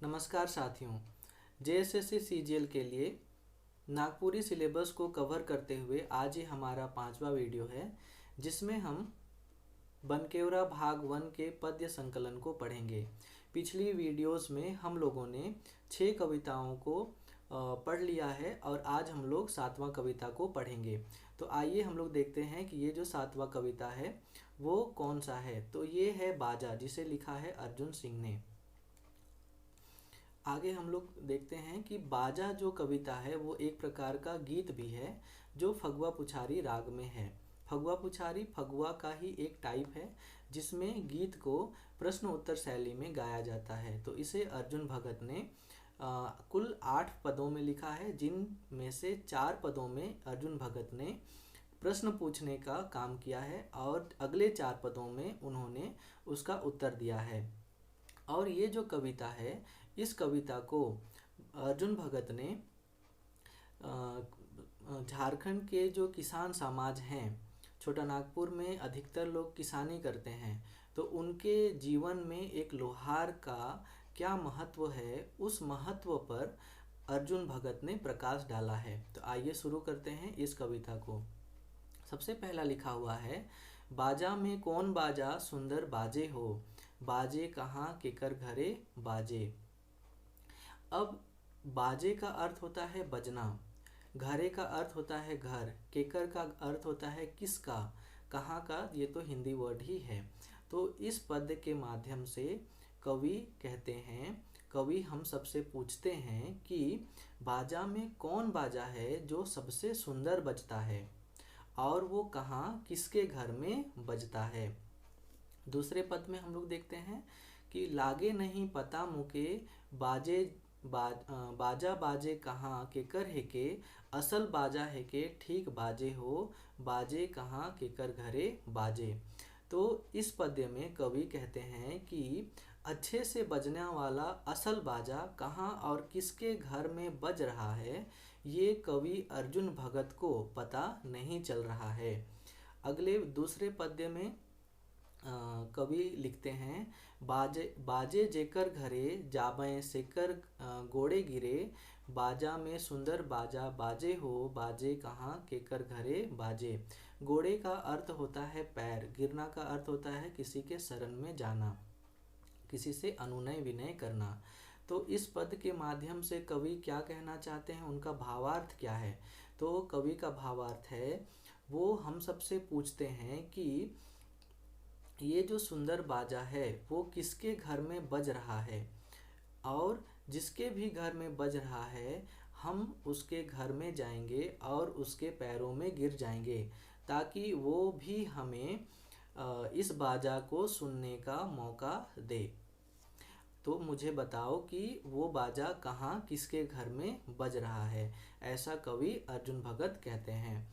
नमस्कार साथियों। JSSC CGL के लिए नागपुरी सिलेबस को कवर करते हुए आज ये हमारा 5वां वीडियो है, जिसमें हम बनकेवरा भाग 1 के पद्य संकलन को पढ़ेंगे। पिछली वीडियोस में हम लोगों ने 6 कविताओं को पढ़ लिया है और आज हम लोग 7वां कविता को पढ़ेंगे। तो आइए हम लोग देखते हैं कि ये जो 7वां कविता है वो कौन सा है। तो ये है बाजा, जिसे लिखा है अर्जुन सिंह ने। आगे हम लोग देखते हैं कि बाजा जो कविता है वो एक प्रकार का गीत भी है जो फगुआ पुछारी राग में है। फगुआ पुछारी फगुआ का ही एक टाइप है जिसमें गीत को प्रश्न उत्तर शैली में गाया जाता है। तो इसे अर्जुन भगत ने कुल 8 पदों में लिखा है, जिनमें से 4 पदों में अर्जुन भगत ने प्रश्न पूछने का काम किया है और अगले 4 पदों में उन्होंने उसका उत्तर दिया है। और ये जो कविता है, इस कविता को अर्जुन भगत ने झारखंड के जो किसान समाज हैं, छोटा नागपुर में अधिकतर लोग किसानी करते हैं, तो उनके जीवन में एक लोहार का क्या महत्व है, उस महत्व पर अर्जुन भगत ने प्रकाश डाला है। तो आइए शुरू करते हैं इस कविता को। सबसे पहला लिखा हुआ है, बाजा में कौन बाजा सुंदर बाजे हो, बाजे कहाँ केकर घरे बाजे। अब बाजे का अर्थ होता है बजना, घरे का अर्थ होता है घर, केकर का अर्थ होता है किसका, कहाँ का ये तो हिंदी वर्ड ही है। तो इस पद के माध्यम से कवि कहते हैं, कवि हम सबसे पूछते हैं कि बाजा में कौन बाजा है जो सबसे सुंदर बजता है और वो कहाँ किसके घर में बजता है। दूसरे पद में हम लोग देखते हैं कि लागे नहीं पता मुके बाजे बाजा बाजे कहाँ केकर है के, असल बाजा है के ठीक बाजे हो, बाजे कहाँ केकर घरे बाजे। तो इस पद्य में कवि कहते हैं कि अच्छे से बजने वाला असल बाजा कहाँ और किसके घर में बज रहा है, ये कवि अर्जुन भगत को पता नहीं चल रहा है। अगले दूसरे पद्य में कवि लिखते हैं, बाजे जेकर घरे जाबे सेकर गोड़े गिरे, बाजा में सुंदर बाजा बाजे हो, बाजे कहाँ केकर घरे बाजे। गोड़े का अर्थ होता है पैर, गिरना का अर्थ होता है किसी के शरण में जाना, किसी से अनुनय विनय करना। तो इस पद के माध्यम से कवि क्या कहना चाहते हैं, उनका भावार्थ क्या है। तो कवि का भावार्थ है, वो हम सबसे पूछते हैं कि ये जो सुंदर बाजा है वो किसके घर में बज रहा है, और जिसके भी घर में बज रहा है हम उसके घर में जाएंगे और उसके पैरों में गिर जाएंगे, ताकि वो भी हमें इस बाजा को सुनने का मौका दे। तो मुझे बताओ कि वो बाजा कहाँ किसके घर में बज रहा है, ऐसा कवि अर्जुन भगत कहते हैं।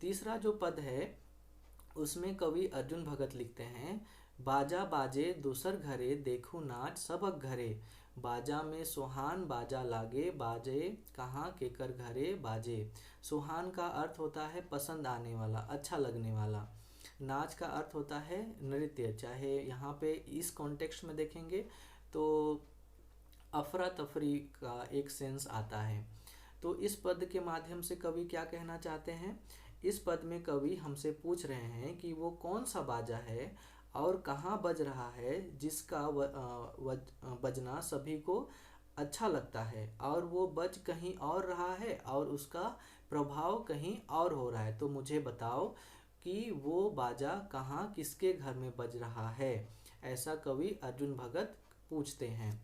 तीसरा जो पद है उसमें कवि अर्जुन भगत लिखते हैं, बाजा बाजे दूसर घरे देखू नाच सबक घरे, बाजा में सुहान बाजा लागे, बाजे कहाँ केकर घरे बाजे। सुहान का अर्थ होता है पसंद आने वाला, अच्छा लगने वाला। नाच का अर्थ होता है नृत्य, चाहे यहाँ पे इस कॉन्टेक्स्ट में देखेंगे तो अफरा तफरी का एक सेंस आता है। तो इस पद के माध्यम से कवि क्या कहना चाहते हैं, इस पद में कवि हमसे पूछ रहे हैं कि वो कौन सा बाजा है और कहाँ बज रहा है, जिसका बजना सभी को अच्छा लगता है और वो बज कहीं और रहा है और उसका प्रभाव कहीं और हो रहा है। तो मुझे बताओ कि वो बाजा कहाँ किसके घर में बज रहा है, ऐसा कवि अर्जुन भगत पूछते हैं।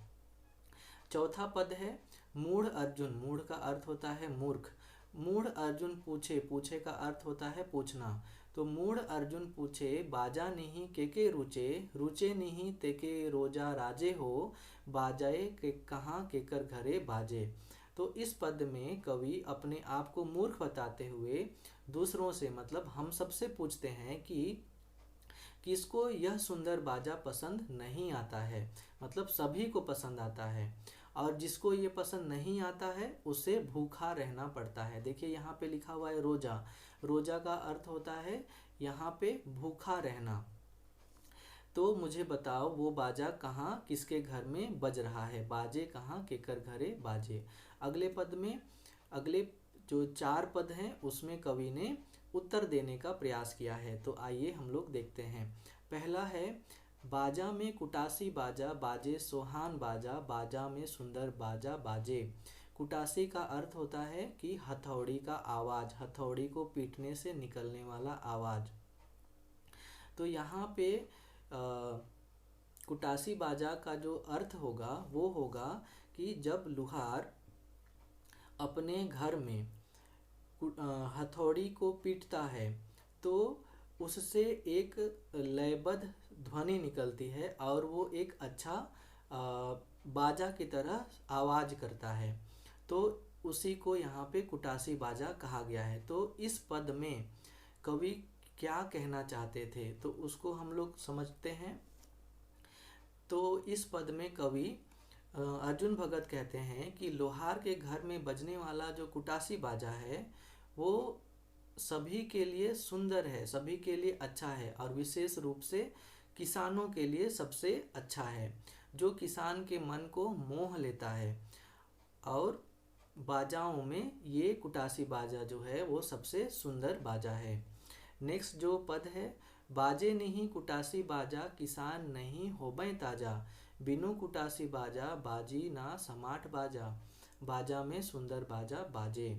चौथा पद है, मूढ़ अर्जुन, मूढ़ का अर्थ होता है मूर्ख, मूढ़ अर्जुन पूछे, पूछे का अर्थ होता है पूछना। तो मूढ़ अर्जुन पूछे, बाजा नहीं के रुचे, रुचे नहीं तेके रोजा राजे हो, बाजाए के कहाँ केकर घरे बाजे। तो इस पद में कवि अपने आप को मूर्ख बताते हुए दूसरों से, मतलब हम सबसे पूछते हैं कि किसको यह सुंदर बाजा पसंद नहीं आता है, मतलब सभी को पसंद आता है, और जिसको ये पसंद नहीं आता है उसे भूखा रहना पड़ता है। देखिए यहाँ पे लिखा हुआ है रोजा, रोजा का अर्थ होता है यहाँ पे भूखा रहना। तो मुझे बताओ वो बाजा कहाँ किसके घर में बज रहा है, बाजे कहाँ केकर घरे बाजे। अगले पद में, अगले जो 4 पद हैं उसमें कवि ने उत्तर देने का प्रयास किया है। तो आइए हम लोग देखते हैं। पहला है, बाजा में कुटासी बाजा बाजे सोहान बाजा, बाजा में सुंदर बाजा बाजे। कुटासी का अर्थ होता है कि हथौड़ी का आवाज, हथौड़ी को पीटने से निकलने वाला आवाज। तो यहाँ पे कुटासी बाजा का जो अर्थ होगा वो होगा कि जब लुहार अपने घर में हथौड़ी को पीटता है तो उससे एक लयबद्ध ध्वनि निकलती है और वो एक अच्छा बाजा की तरह आवाज करता है। तो उसी को यहाँ पे कुटासी बाजा कहा गया है। तो इस पद में कवि क्या कहना चाहते थे तो उसको हम लोग समझते हैं। तो इस पद में कवि अर्जुन भगत कहते हैं कि लोहार के घर में बजने वाला जो कुटासी बाजा है वो सभी के लिए सुंदर है, सभी के लिए अच्छा है और विशेष रूप से किसानों के लिए सबसे अच्छा है, जो किसान के मन को मोह लेता है। और बाजाओं में ये कुटासी बाजा जो है वो सबसे सुंदर बाजा है। नेक्स्ट जो पद है, बाजे नहीं कुटासी बाजा किसान नहीं होबै ताजा, बिनु कुटासी बाजा बाजी ना समाट बाजा, बाजा में सुंदर बाजा बाजे।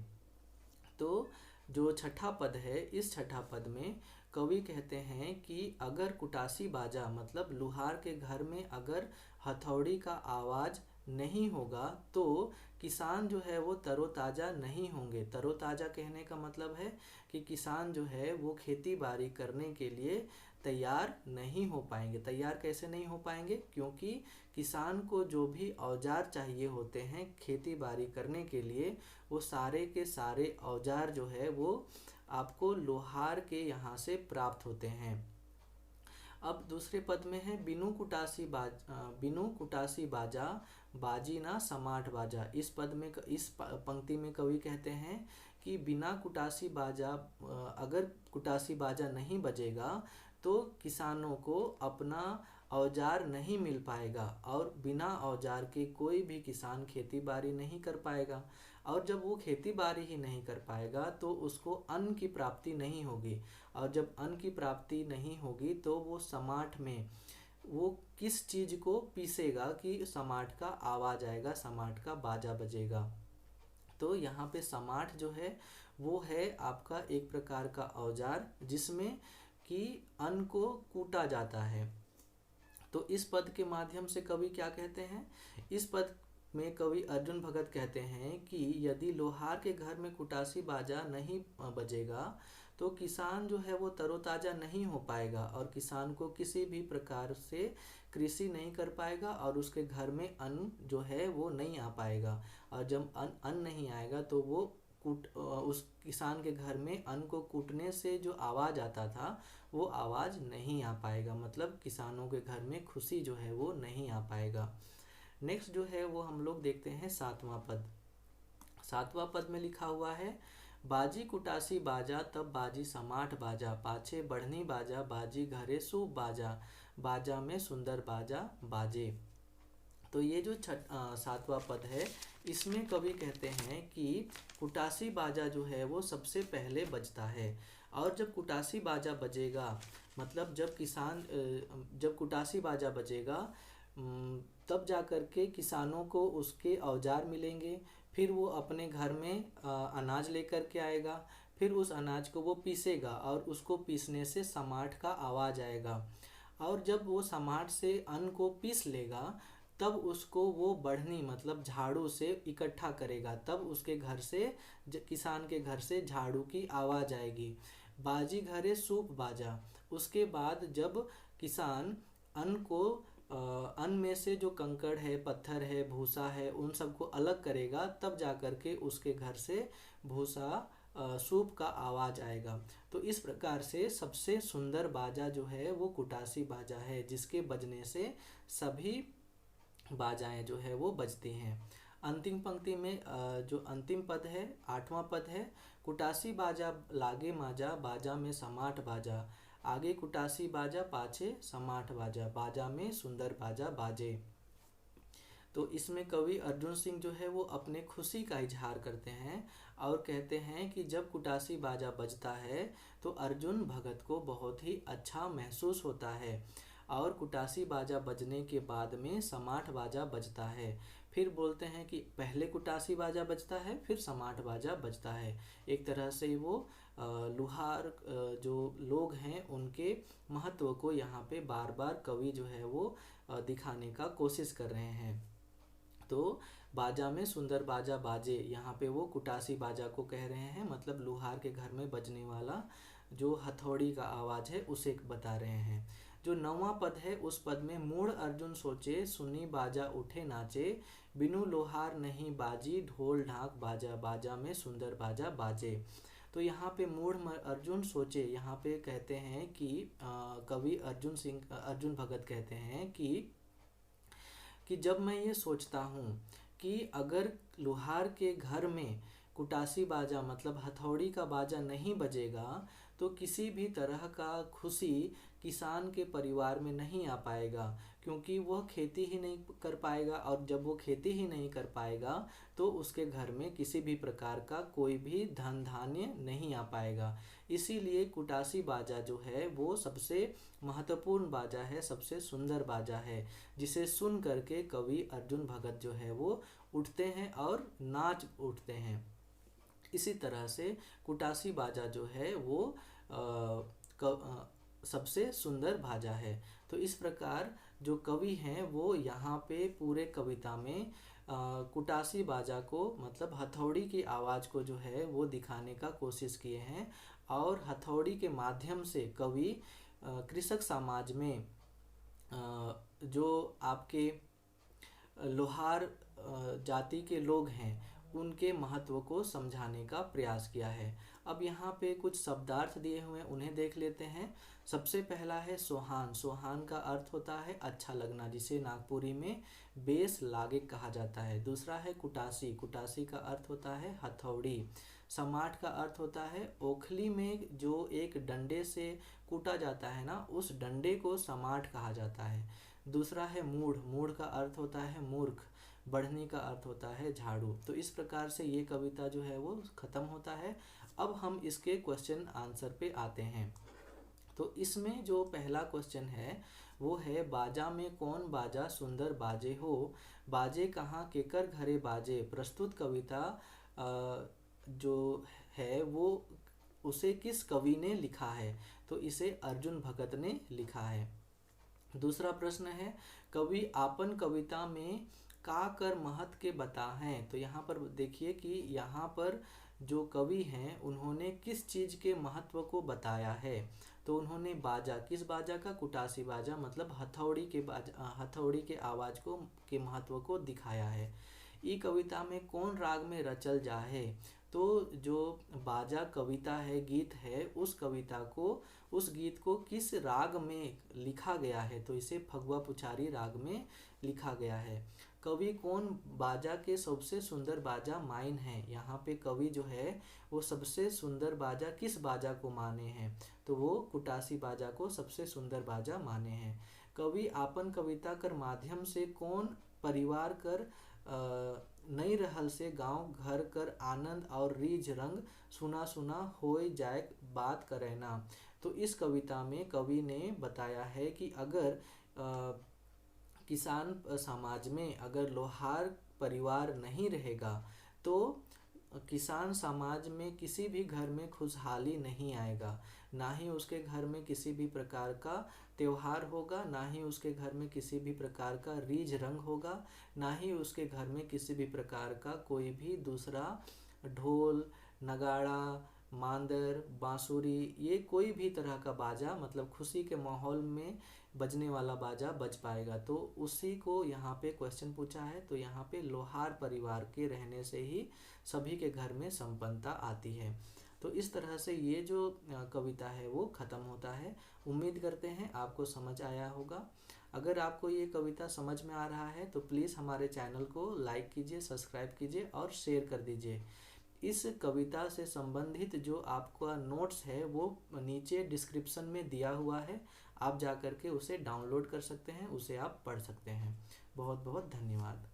तो जो छठा पद है, इस छठा पद में कवि कहते हैं कि अगर कुटासी बाजा मतलब लुहार के घर में अगर हथौड़ी का आवाज नहीं होगा तो किसान जो है वो तरोताज़ा नहीं होंगे। तरोताज़ा कहने का मतलब है कि किसान जो है वो खेती बाड़ी करने के लिए तैयार नहीं हो पाएंगे। तैयार कैसे नहीं हो पाएंगे? क्योंकि किसान को जो भी औजार चाहिए होते हैं खेती बाड़ी करने के लिए, वो सारे के सारे औजार जो है वो आपको लोहार के यहाँ से प्राप्त होते हैं। अब दूसरे पद में है, बिनु कुटासी बाजा बाजी ना समाट बाजा। इस पद में, इस पंक्ति में कवि कहते हैं कि बिना कुटासी बाजा, अगर कुटासी बाजा नहीं बजेगा तो किसानों को अपना औजार नहीं मिल पाएगा और बिना औजार के कोई भी किसान खेती बाड़ी नहीं कर पाएगा। और जब वो खेती बाड़ी ही नहीं कर पाएगा तो उसको अन्न की प्राप्ति नहीं होगी, और जब अन्न की प्राप्ति नहीं होगी तो वो समाट में वो किस चीज़ को पीसेगा कि समाट का आवाज आएगा, समाट का बाजा बजेगा। तो यहाँ पे समाट जो है वो है आपका एक प्रकार का औजार जिसमें कि अन्न को कूटा जाता है। तो इस पद के माध्यम से कवि क्या कहते हैं? इस पद में कवि अर्जुन भगत कहते हैं कि यदि लोहार के घर में कुटासी बाजा नहीं बजेगा तो किसान जो है वो तरोताज़ा नहीं हो पाएगा और किसान को किसी भी प्रकार से कृषि नहीं कर पाएगा और उसके घर में अन्न जो है वो नहीं आ पाएगा। और जब अन्न नहीं आएगा तो वो उस किसान के घर में अन्न को कूटने से जो आवाज़ आता था वो आवाज़ नहीं आ पाएगा, मतलब किसानों के घर में खुशी जो है वो नहीं आ पाएगा। नेक्स्ट जो है वो हम लोग देखते हैं सातवां पद। सातवां पद में लिखा हुआ है, बाजी कुटासी बाजा तब बाजी समाट बाजा, पाछे बढ़नी बाजा बाजी घरे सूप बाजा, बाजा में सुंदर बाजा बाजे। तो ये जो सातवां पद है इसमें कवि कहते हैं कि कुटासी बाजा जो है वो सबसे पहले बजता है और जब कुटासी बाजा बजेगा मतलब जब कुटासी बाजा बजेगा तब जा कर के किसानों को उसके औजार मिलेंगे। फिर वो अपने घर में अनाज लेकर के आएगा, फिर उस अनाज को वो पीसेगा और उसको पीसने से समाट का आवाज़ आएगा। और जब वो समाट से अन्न को पीस लेगा तब उसको वो बढ़नी मतलब झाड़ू से इकट्ठा करेगा, तब उसके घर से किसान के घर से झाड़ू की आवाज़ आएगी। बाजी घरे सूप बाजा, उसके बाद जब किसान अन्न में से जो कंकड़ है, पत्थर है, भूसा है, उन सबको अलग करेगा तब जा कर के उसके घर से भूसा सूप का आवाज़ आएगा। तो इस प्रकार से सबसे सुंदर बाजा जो है वो कुटासी बाजा है जिसके बजने से सभी बाजाएं जो है वो बजती हैं। अंतिम पंक्ति में जो अंतिम पद है, आठवां पद है, कुटासी बाजा लागे माजा बाजा में समाट बाजा, आगे कुटासी बाजा पाछे समाठ बाजा, बाजा में सुंदर बाजा बाजे। तो इसमें कवि अर्जुन सिंह जो है वो अपने खुशी का इजहार करते हैं और कहते हैं कि जब कुटासी बाजा बजता है तो अर्जुन भगत को बहुत ही अच्छा महसूस होता है। और कुटासी बाजा बजने के बाद में समाठ बाजा बजता है। फिर बोलते हैं कि पहले कुटासी बाजा बजता है फिर समाठ बाजा बजता है। एक तरह से वो लुहार जो लोग हैं उनके महत्व को यहाँ पे बार बार कवि जो है वो दिखाने का कोशिश कर रहे हैं। तो बाजा में सुंदर बाजा बाजे, यहाँ पे वो कुटासी बाजा को कह रहे हैं, मतलब लुहार के घर में बजने वाला जो हथौड़ी का आवाज़ है उसे बता रहे हैं। जो 9वां पद है उस पद में मूढ़ अर्जुन सोचे सुनी बाजा उठे नाचे, बिनु लोहार नहीं बाजी ढोल ढाक बाजा, बाजा में सुंदर बाजा बाजे। तो यहाँ पे मूढ़ अर्जुन सोचे, यहाँ पे कहते हैं कि कवि अर्जुन भगत कहते हैं कि जब मैं ये सोचता हूँ कि अगर लोहार के घर में कुटासी बाजा मतलब हथौड़ी का बाजा नहीं बजेगा तो किसी भी तरह का खुशी किसान के परिवार में नहीं आ पाएगा, क्योंकि वह खेती ही नहीं कर पाएगा और जब वो खेती ही नहीं कर पाएगा तो उसके घर में किसी भी प्रकार का कोई भी धन धान्य नहीं आ पाएगा। इसीलिए कुटासी बाजा जो है वो सबसे महत्वपूर्ण बाजा है, सबसे सुंदर बाजा है, जिसे सुन करके कवि अर्जुन भगत जो है वो उठते हैं और नाच उठते हैं। इसी तरह से कुटासी बाजा जो है वो सबसे सुंदर बाजा है। तो इस प्रकार जो कवि हैं वो यहाँ पे पूरे कविता में कुटासी बाजा को मतलब हथौड़ी की आवाज़ को जो है वो दिखाने का कोशिश किए हैं। और हथौड़ी के माध्यम से कवि कृषक समाज में जो आपके लोहार जाति के लोग हैं उनके महत्व को समझाने का प्रयास किया है। अब यहाँ पे कुछ शब्दार्थ दिए हुए हैं, उन्हें देख लेते हैं। सबसे पहला है सोहान। सोहान का अर्थ होता है अच्छा लगना, जिसे नागपुरी में बेस लागिक कहा जाता है। दूसरा है कुटासी। कुटासी का अर्थ होता है हथौड़ी। समाठ का अर्थ होता है ओखली में जो एक डंडे से कूटा जाता है ना, उस डंडे को समाठ कहा जाता है। दूसरा है मूढ़। मूढ़ का अर्थ होता है मूर्ख। बढ़नी का अर्थ होता है झाड़ू। तो इस प्रकार से ये कविता जो है वो ख़त्म होता है। अब हम इसके क्वेश्चन आंसर पे आते हैं। तो इसमें जो पहला क्वेश्चन है वो है बाजा में कौन बाजा सुंदर बाजे हो, बाजे कहाँ केकर घरे बाजे। प्रस्तुत कविता जो है वो उसे किस कवि ने लिखा है, तो इसे अर्जुन भगत ने लिखा है। दूसरा प्रश्न है कवि आपन कविता में का कर महत के बता हैं। तो यहाँ पर देखिए कि यहाँ पर जो कवि हैं उन्होंने किस चीज़ के महत्व को बताया है। तो उन्होंने बाजा, किस बाजा का, कुटासी बाजा मतलब हथौड़ी के बाजा, हथौड़ी के आवाज़ को के महत्व को दिखाया है। ई कविता में कौन राग में रचल जाहे। तो जो बाजा कविता है, गीत है, उस गीत को किस राग में लिखा गया है, तो इसे फगुआ पुछारी राग में लिखा गया है। कवि कौन बाजा के सबसे सुंदर बाजा माइन है। यहाँ पे कवि जो है वो सबसे सुंदर बाजा किस बाजा को माने हैं, तो वो कुटासी बाजा को सबसे सुंदर बाजा माने हैं। कवि आपन कविता कर माध्यम से कौन परिवार कर नई रहल से गांव घर कर आनंद और रीझ रंग सुना सुना होए जाए बात करैना। तो इस कविता में कवि ने बताया है कि अगर किसान समाज में अगर लोहार परिवार नहीं रहेगा तो किसान समाज में किसी भी घर में खुशहाली नहीं आएगा, ना ही उसके घर में किसी भी प्रकार का त्योहार होगा, ना ही उसके घर में किसी भी प्रकार का रीझ रंग होगा, ना ही उसके घर में किसी भी प्रकार का कोई भी दूसरा ढोल नगाड़ा मांदर बांसुरी ये कोई भी तरह का बाजा मतलब खुशी के माहौल में बजने वाला बाजा बज पाएगा। तो उसी को यहाँ पे क्वेश्चन पूछा है। तो यहाँ पे लोहार परिवार के रहने से ही सभी के घर में संपन्नता आती है। तो इस तरह से ये जो कविता है वो ख़त्म होता है। उम्मीद करते हैं आपको समझ आया होगा। अगर आपको ये कविता समझ में आ रहा है तो प्लीज़ हमारे चैनल को लाइक कीजिए, सब्सक्राइब कीजिए और शेयर कर दीजिए। इस कविता से संबंधित जो आपका नोट्स है वो नीचे डिस्क्रिप्शन में दिया हुआ है। आप जा कर के उसे डाउनलोड कर सकते हैं, उसे आप पढ़ सकते हैं। बहुत बहुत धन्यवाद।